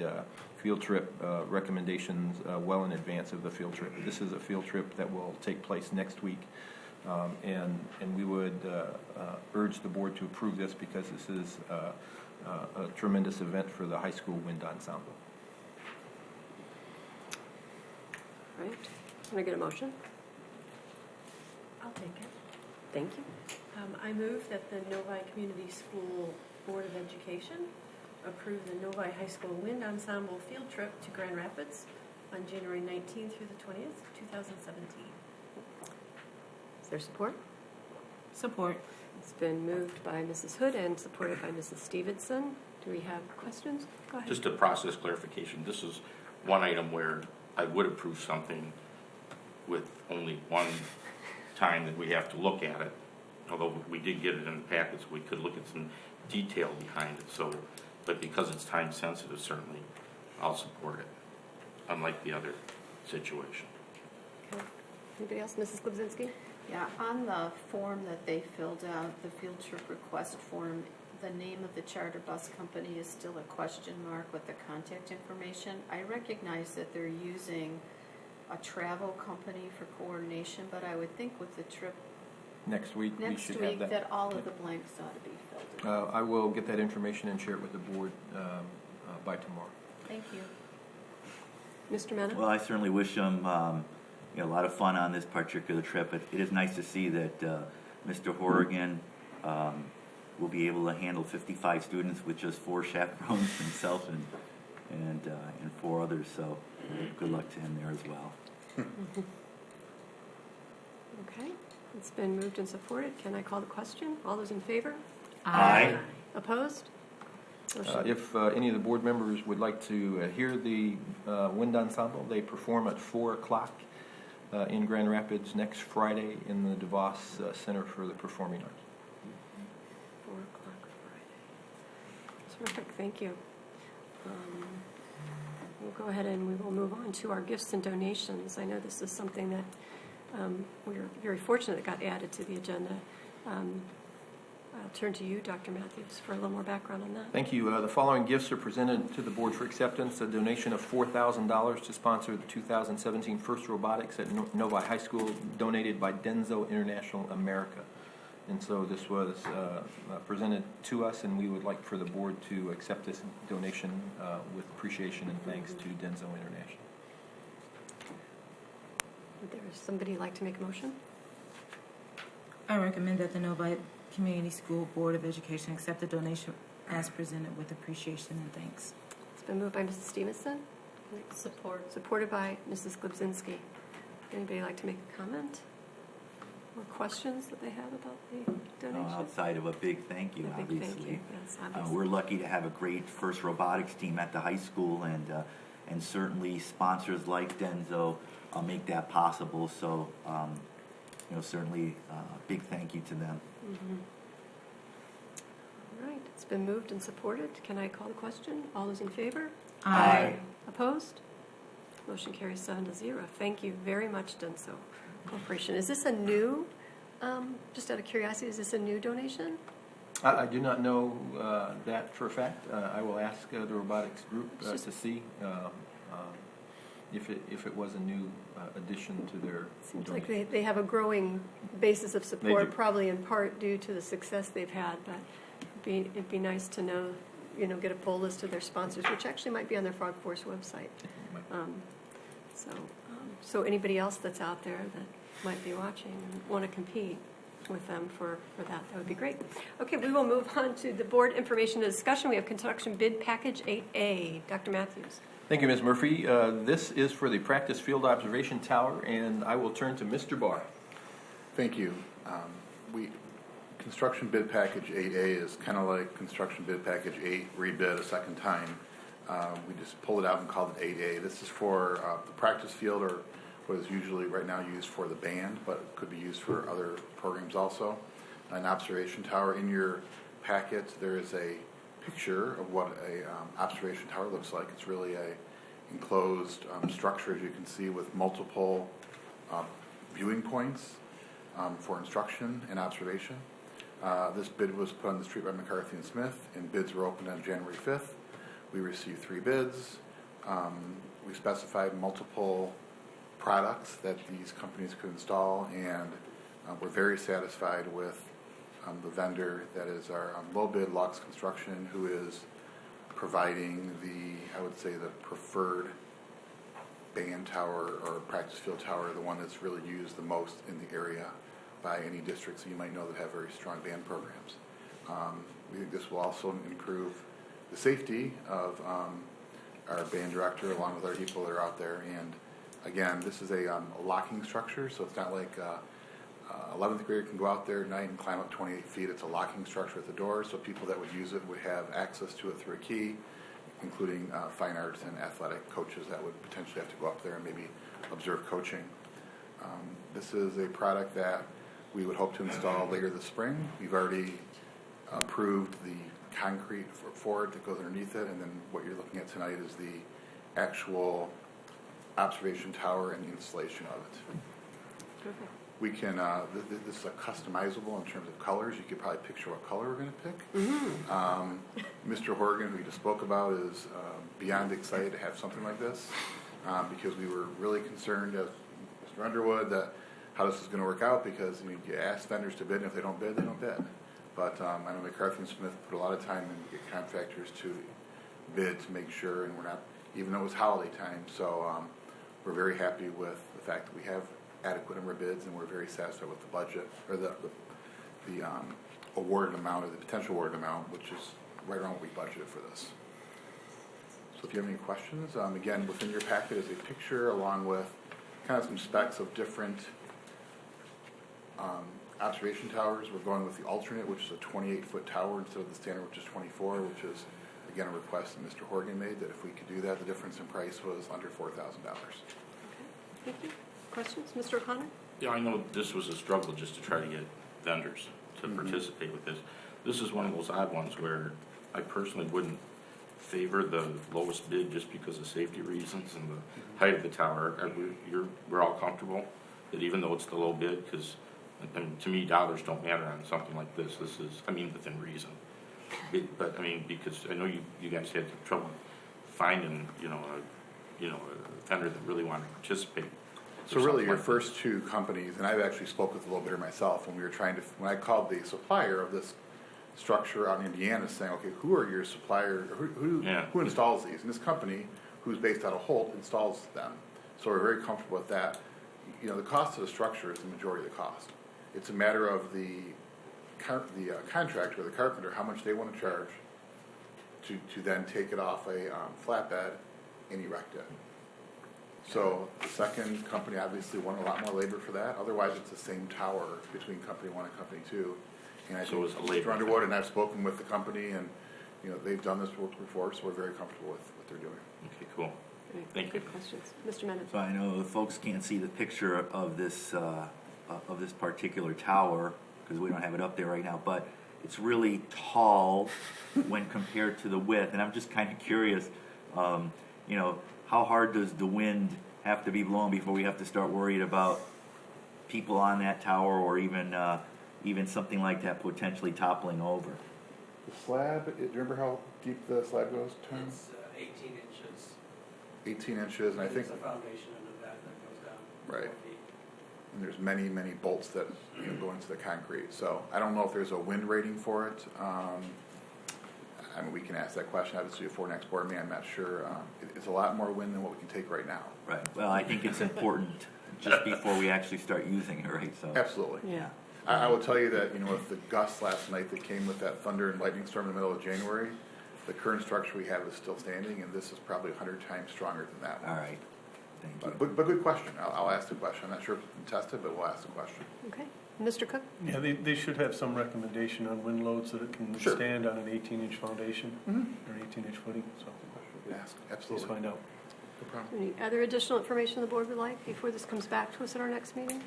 field trip recommendations well in advance of the field trip. This is a field trip that will take place next week, and we would urge the board to approve this because this is a tremendous event for the high school wind ensemble. All right. Can I get a motion? I'll take it. Thank you. I move that the Novi Community School Board of Education approve the Novi High School Wind Ensemble field trip to Grand Rapids on January 19th through the 20th, 2017. Is there support? Support. It's been moved by Mrs. Hood and supported by Mrs. Stevenson. Do we have questions? Go ahead. Just a process clarification. This is one item where I would approve something with only one time that we have to look at it. Although we did get it in the packets, we could look at some detail behind it. So, but because it's time sensitive, certainly I'll support it, unlike the other situation. Okay. Anybody else? Mrs. Glebzinski? Yeah, on the form that they filled out, the field trip request form, the name of the charter bus company is still a question mark with the contact information. I recognize that they're using a travel company for coordination, but I would think with the trip Next week we next should week have that. all of the blanks ought to be filled in. I will get that information and share it with the board by tomorrow. Thank you. Mr. Mena? Well, I certainly wish them a lot of fun on this particular trip. It is nice to see that Mr. Horgan will be able to handle 55 students with just 4 chaperones himself and 4 others. So good luck to him there as well. Okay. It's been moved and supported. Can I call the question? All those in favor? Aye. Opposed? Motion. If any of the board members would like to hear the wind ensemble, they perform at 4 o'clock in Grand Rapids next Friday in the DeVos Center for the Performing Arts. 4 o'clock Friday. Terrific. Thank you. We'll go ahead and we will move on to our gifts and donations. I know this is something that we're very fortunate it got added to the agenda. I'll turn to you, Dr. Matthews, for a little more background on that. Thank you. The following gifts are presented to the board for acceptance. A donation of $4,000 to sponsor the 2017 First Robotics at Novi High School, donated by Denso International America. And so this was presented to us, and we would like for the board to accept this donation with appreciation and thanks to Denso International. Would there somebody like to make a motion? I recommend that the Novi Community School Board of Education accept the donation as presented with appreciation and thanks. It's been moved by Mrs. Stevenson. Support. Supported by Mrs. Glebzinski. Anybody like to make a comment or questions that they have about the donation? Outside of a big thank you, A big obviously. thank you. Yes, obviously. We're lucky to have a great FIRST robotics team at the high school, and certainly sponsors like Denso make that possible. So, certainly big thank you to them. Mm-hmm. All right. It's been moved and supported. Can I call the question? All those in favor? Aye. Opposed? Motion carries 7-0. Thank you very much, Denso Corporation. Is this a new Just out of curiosity, is this a new donation? I do not know that for a fact. I will ask the robotics group to see if it was a new addition to their Seems donation. like they have a growing basis of support, do. probably in part due to the success they've had, but it'd be nice to know, get a full list of their sponsors, which actually might be on their Frog Force website. So anybody else that's out there that might be watching and want to compete with them for that would be great. Okay, we will move on to the board information and discussion. We have construction bid package 8A. Dr. Matthews. Thank you, Ms. Murphy. This is for the practice field observation tower, and I will turn to Mr. Barr. Thank you. Construction bid package 8A is kind of like construction bid package 8 rebid a second time. We just pulled it out and called it 8A. This is for the practice field, or what is usually right now used for the band, but could be used for other programs also. An observation tower. In your packet, there is a picture of what a observation tower looks like. It's really a enclosed structure, as you can see, with multiple viewing points for instruction and observation. This bid was put on the street by McCarthy and Smith, and bids were opened on January 5th. We received 3 bids. We specified multiple products that these companies could install, and we're very satisfied with the vendor that is our low bid, Lux Construction, who is providing I would say, the preferred band tower or practice field tower, the one that's really used the most in the area by any districts you might know that have very strong band programs. We think this will also improve the safety of our band director along with other people that are out there. And again, this is a locking structure, so it's not like 11th grader can go out there at night and climb up 28 feet. It's a locking structure at the door, so people that would use it would have access to it through a key, including fine arts and athletic coaches that would potentially have to go up there and maybe observe coaching. This is a product that we would hope to install later this spring. We've already approved the concrete for it that goes underneath it, and then what you're looking at tonight is the actual observation tower and the installation of it. Okay. We can, this is a customizable in terms of colors. You could probably picture what color we're going to pick. Mm-hmm. Mr. Horgan, who we just spoke about, is beyond excited to have something like this because we were really concerned, as Mr. Underwood, that how this is going to work out, because you ask vendors to bid, and if they don't bid, they don't bid. But I know McCarthy and Smith put a lot of time in to get contractors to bid to make sure, and we're not, even though it was holiday time, so we're very happy with the fact that we have adequate number of bids, and we're very satisfied with the budget, or the awarded amount, or the potential awarded amount, which is right around what we budgeted for this. So if you have any questions, again, within your packet is a picture along with kind of some specs of different observation towers. We're going with the alternate, which is a 28-foot tower instead of the standard, which is 24, which is, again, a request that Mr. Horgan made, that if we could do that, the difference in price was under $4,000. Okay. Thank you. Questions? Mr. O'Connor? Yeah, I know this was a struggle just to try to get vendors to participate with this. This is one of those odd ones where I personally wouldn't favor the lowest bid just because of safety reasons and the height of the tower. We're all comfortable that even though it's the low bid, because to me dollars don't matter on something like this. This is, within reason. But because I know you guys had trouble finding, a vendor that really wanted to participate. So really, your first 2 companies, and I've actually spoke with a little bit myself when we were when I called the supplier of this structure out in Indiana, saying, okay, who are your suppliers, who installs these? And this company, who's based out of Holt, installs them. So we're very comfortable with that. The cost of the structure is the majority of the cost. It's a matter of the contractor or the carpenter, how much they want to charge to then take it off a flatbed and erect it. So the second company obviously wanted a lot more labor for that. Otherwise, it's the same tower between company 1 and company 2. And I think Mr. Underwood and I've spoken with the company, and they've done this work before, so we're very comfortable with what they're doing. Okay, cool. Thank you. Good questions. Mr. Menon? So I know the folks can't see the picture of this particular tower because we don't have it up there right now, but it's really tall when compared to the width. And I'm just kind of curious, how hard does the wind have to be blowing before we have to start worrying about people on that tower, or even something like that potentially toppling over. The slab, do you remember how deep the slab goes, Tom? It's 18 inches. 18 inches, and I think, There's a foundation under that goes down. Right. 4 feet. and there's many, many bolts that go into the concrete. So I don't know if there's a wind rating for it. I mean, we can ask that question obviously before next board meeting. I'm not sure. It's a lot more wind than what we can take right now. Right. Well, I think it's important just before we actually start using it, right? So. Absolutely. Yeah. I will tell you that, with the gusts last night that came with that thunder and lightning storm in the middle of January, the current structure we have is still standing, and this is probably 100 times stronger than that one. All right. Thank you. But good question. I'll ask the question. I'm not sure if it's been tested, but we'll ask the question. Okay. Mr. Cook? Yeah, they should have some recommendation on wind loads that it can Sure. stand on an 18-inch foundation or 18-inch footing, so We can ask. please Absolutely. find out. No problem. Any other additional information the board would like before this comes back to us at our next meeting?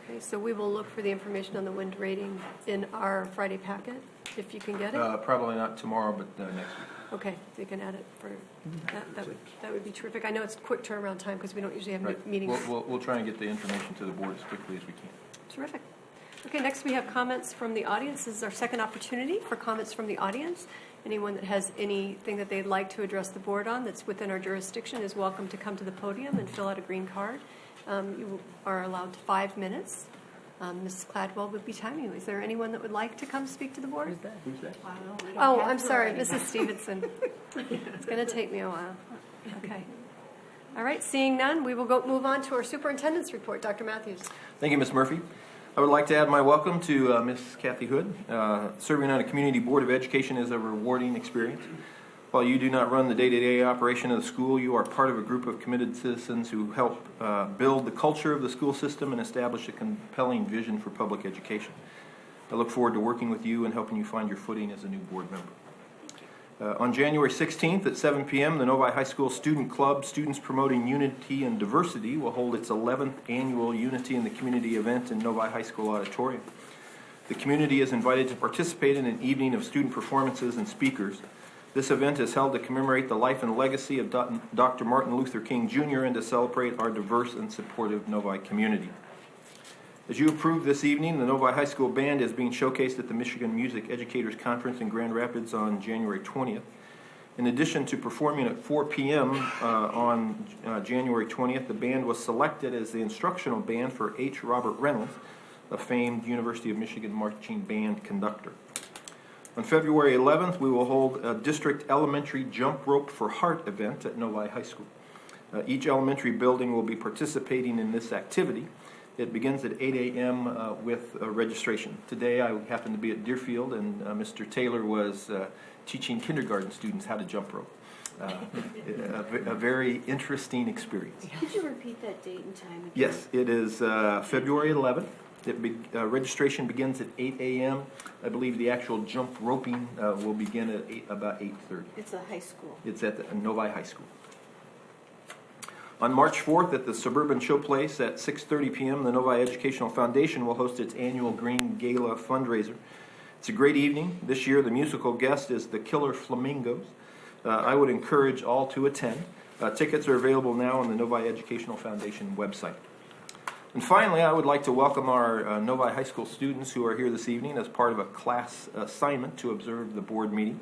Okay, so we will look for the information on the wind rating in our Friday packet, if you can get it. Probably not tomorrow, but next week. Okay, so you can add it for, that would be terrific. I know it's quick turnaround time because we don't usually have Right. meetings. We'll try and get the information to the board as quickly as we can. Terrific. Okay, next we have comments from the audience. This is our second opportunity for comments from the audience. Anyone that has anything that they'd like to address the board on that's within our jurisdiction is welcome to come to the podium and fill out a green card. You are allowed 5 minutes. Mrs. Cladwell would be timing you. Is there anyone that would like to come speak to the board? Who's that? Oh, I'm sorry, Mrs. Stevenson. It's going to take me a while. Okay. All right, seeing none, we will move on to our superintendent's report. Dr. Matthews. Thank you, Ms. Murphy. I would like to add my welcome to Ms. Kathy Hood. Serving on a community board of education is a rewarding experience. While you do not run the day-to-day operation of the school, you are part of a group of committed citizens who help build the culture of the school system and establish a compelling vision for public education. I look forward to working with you and helping you find your footing as a new board member. On January 16th at 7 p.m., the Novi High School Student Club, Students Promoting Unity and Diversity, will hold its 11th annual Unity in the Community event in Novi High School Auditorium. The community is invited to participate in an evening of student performances and speakers. This event is held to commemorate the life and legacy of Dr. Martin Luther King Jr. and to celebrate our diverse and supportive Novi community. As you approve this evening, the Novi High School Band is being showcased at the Michigan Music Educators Conference in Grand Rapids on January 20th. In addition to performing at 4 p.m. On January 20th, the band was selected as the instructional band for H. Robert Reynolds, a famed University of Michigan marching band conductor. On February 11th, we will hold a district elementary jump rope for heart event at Novi High School. Each elementary building will be participating in this activity. It begins at 8 a.m. With registration. Today I happen to be at Deerfield, and Mr. Taylor was teaching kindergarten students how to jump rope. A very interesting experience. Could you repeat that date and time again? Yes, it is February 11th. Registration begins at 8 a.m. I believe the actual jump roping will begin at about 8:30. It's a high school. It's at the Novi High School. On March 4th at the Suburban Showplace at 6:30 p.m., the Novi Educational Foundation will host its annual Green Gala fundraiser. It's a great evening. This year, the musical guest is the Killer Flamingos. I would encourage all to attend. Tickets are available now on the Novi Educational Foundation website. And finally, I would like to welcome our Novi High School students who are here this evening as part of a class assignment to observe the board meeting.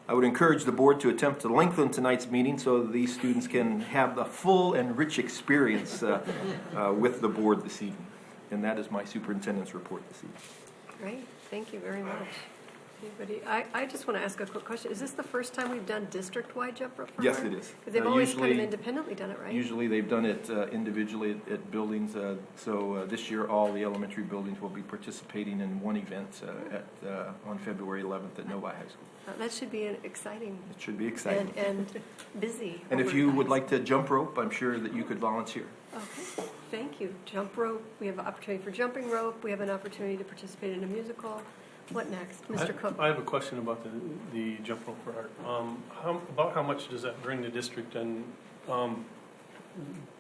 I would encourage the board to attempt to lengthen tonight's meeting so that these students can have the full and rich experience with the board this evening. And that is my superintendent's report this evening. Great, thank you very much. Anybody? I just want to ask a quick question. Is this the first time we've done district-wide jump rope for Yes, heart? it is. Because they've always kind of Usually- independently done it, right? Usually they've done it individually at buildings, so this year all the elementary buildings will be participating in one event on February 11th at Novi High School. That should be an exciting It should be exciting. and busy. And if over you the would high like to jump rope, I'm sure that you could volunteer. Okay, thank you. Jump rope, we have an opportunity for jumping rope, we have an opportunity to participate in a musical. What next? Mr. Cook? I have a question about the jump rope for art. About how much does that bring the district and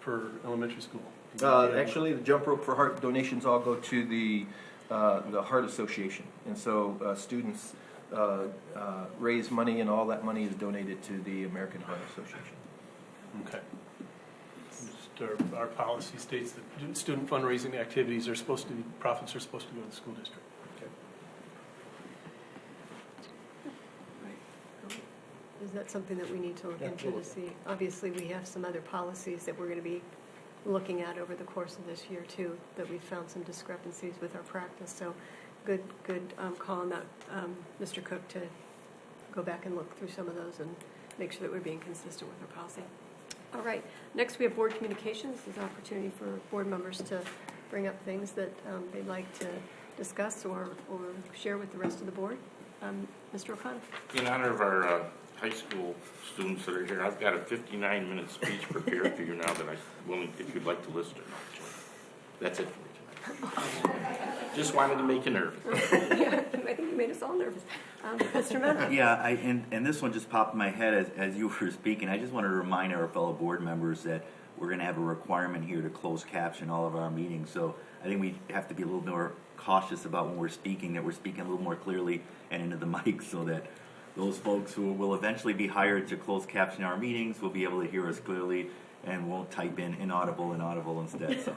per elementary school? Actually, the jump rope for heart donations all go to the Heart Association. And so students raise money, and all that money is donated to the American Heart Association. Okay. our policy states that student fundraising activities are supposed to be, profits are supposed to go to the school district. Is that something that we need to look Yeah, into we'll to look. see? Obviously, we have some other policies that we're going to be looking at over the course of this year too, that we found some discrepancies with our practice. So good call on that, Mr. Cook, to go back and look through some of those and make sure that we're being consistent with our policy. All right, next we have board communications. This is an opportunity for board members to bring up things that they'd like to discuss or share with the rest of the board. Mr. O'Connor. In honor of our high school students that are here, I've got a 59-minute speech prepared for you now that I'm willing, if you'd like to listen or not. That's it for tonight. Just wanted to make you nervous. Yeah, I think you made us all nervous. Mr. Mena. Yeah, and this one just popped in my head as you were speaking. I just wanted to remind our fellow board members that we're going to have a requirement here to close caption all of our meetings. So I think we have to be a little more cautious about when we're speaking, that we're speaking a little more clearly and into the mic, so that those folks who will eventually be hired to close caption our meetings will be able to hear us clearly and won't type in inaudible instead. So,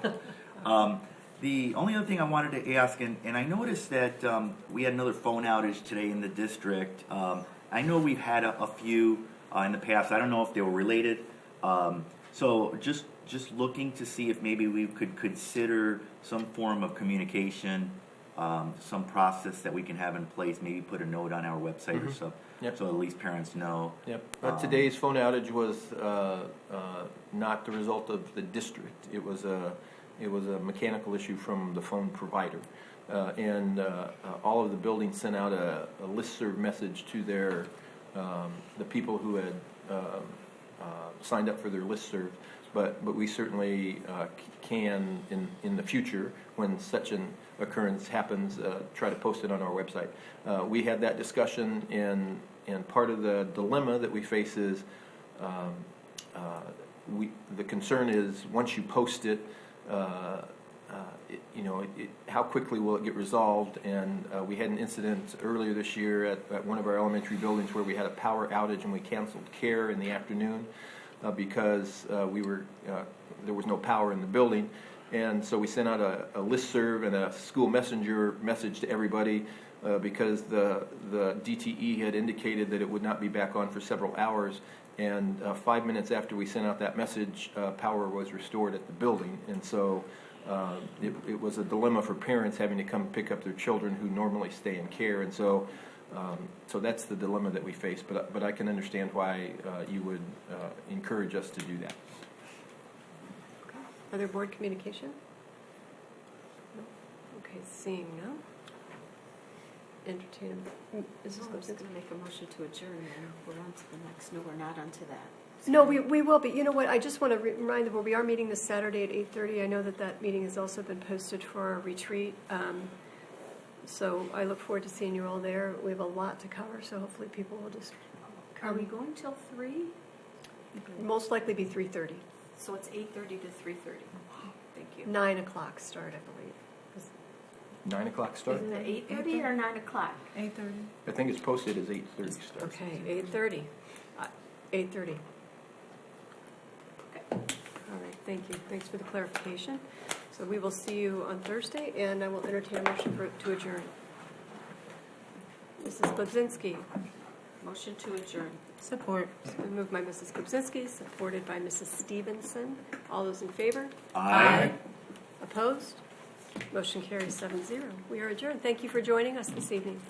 the only other thing I wanted to ask, and I noticed that we had another phone outage today in the district. I know we've had a few in the past. I don't know if they were related. So just looking to see if maybe we could consider some form of communication, some process that we can have in place, maybe put a note on our website or so, Yep. so at least parents know. Yep. Today's phone outage was not the result of the district. It was a mechanical issue from the phone provider. And all of the buildings sent out a listserv message to their the people who had signed up for their listserv. But we certainly can, in the future, when such an occurrence happens, try to post it on our website. We had that discussion, and part of the dilemma that we face is the concern is once you post it, how quickly will it get resolved? And we had an incident earlier this year at one of our elementary buildings where we had a power outage and we canceled care in the afternoon because there was no power in the building. And so we sent out a listserv and a school messenger message to everybody because the DTE had indicated that it would not be back on for several hours. And 5 minutes after we sent out that message, power was restored at the building. And so it was a dilemma for parents having to come pick up their children who normally stay in care. And so that's the dilemma that we face. But I can understand why you would encourage us to do that. Okay. Other board communication? No? Okay, seeing none. Entertain. I'm just going to make a motion to adjourn, and we're on to the next. No, we're not on to that. No, we will be. You know what? I just want to remind the board, we are meeting this Saturday at 8:30. I know that meeting has also been posted for our retreat. So I look forward to seeing you all there. We have a lot to cover, so hopefully people will just come. Are we going till 3? Most likely be 3:30. So it's 8:30 to 3:30. Thank you. 9 o'clock start, I believe. 9 o'clock start? Is it 8:30 or 9 o'clock? 8:30. I think it's posted as 8:30 start. Okay, 8:30. 8:30. Okay. All right, thank you. Thanks for the clarification. So we will see you on Thursday, and I will entertain a motion to adjourn. Mrs. Klebzinski. Motion to adjourn. Support. It's been moved by Mrs. Klebzinski, supported by Mrs. Stevenson. All those in favor? Aye. Opposed? Motion carries 7-0. We are adjourned. Thank you for joining us this evening.